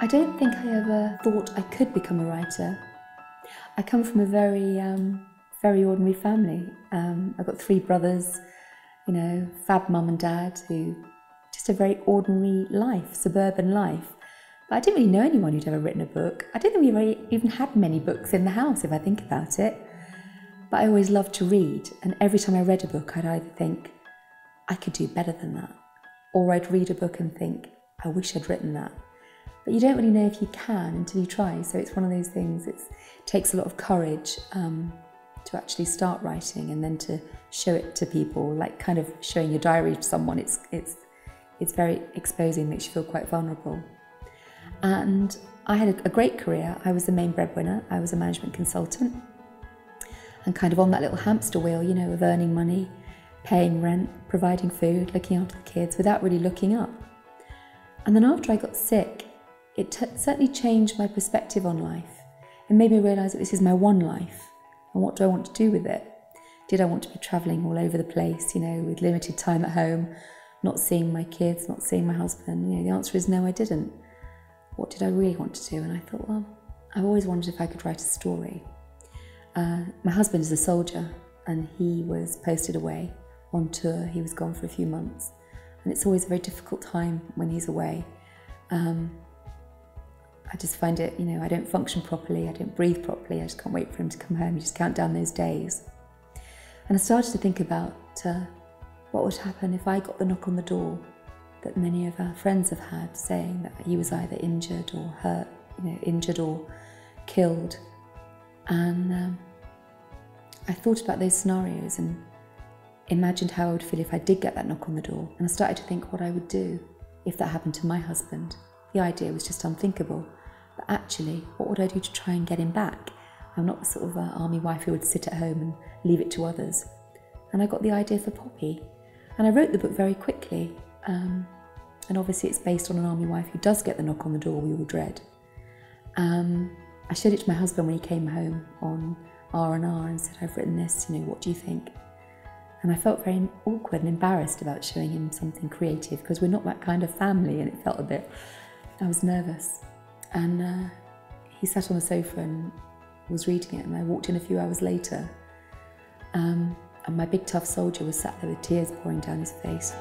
I don't think I ever thought I could become a writer. I come from a very ordinary family. I've got 3 brothers, fab mum and dad, who just a very ordinary life, suburban life. But I didn't really know anyone who'd ever written a book. I don't think we really even had many books in the house, if I think about it. But I always loved to read, and every time I read a book, I'd either think, I could do better than that, or I'd read a book and think, I wish I'd written that. But you don't really know if you can until you try, so it's one of those things, it takes a lot of courage to actually start writing and then to show it to people, like kind of showing your diary to someone. It's very exposing, makes you feel quite vulnerable. And I had a great career. I was the main breadwinner. I was a management consultant and kind of on that little hamster wheel, of earning money, paying rent, providing food, looking after the kids without really looking up. And then after I got sick, it certainly changed my perspective on life. It made me realise that this is my one life, and what do I want to do with it? Did I want to be travelling all over the place, with limited time at home, not seeing my kids, not seeing my husband? The answer is no, I didn't. What did I really want to do? And I thought, well, I've always wondered if I could write a story. My husband is a soldier, and he was posted away on tour. He was gone for a few months, and it's always a very difficult time when he's away. I just find it, I don't function properly, I don't breathe properly, I just can't wait for him to come home. You just count down those days. And I started to think about what would happen if I got the knock on the door that many of our friends have had, saying that he was either injured or hurt, injured or killed. And I thought about those scenarios and imagined how I would feel if I did get that knock on the door. And I started to think what I would do if that happened to my husband. The idea was just unthinkable. But actually, what would I do to try and get him back? I'm not the sort of army wife who would sit at home and leave it to others. And I got the idea for Poppy. And I wrote the book very quickly. And obviously it's based on an army wife who does get the knock on the door we all dread. I showed it to my husband when he came home on R&R and said, I've written this, what do you think? And I felt very awkward and embarrassed about showing him something creative because we're not that kind of family, and it felt a bit, I was nervous. And he sat on the sofa and was reading it, and I walked in a few hours later, and my big tough soldier was sat there with tears pouring down his face.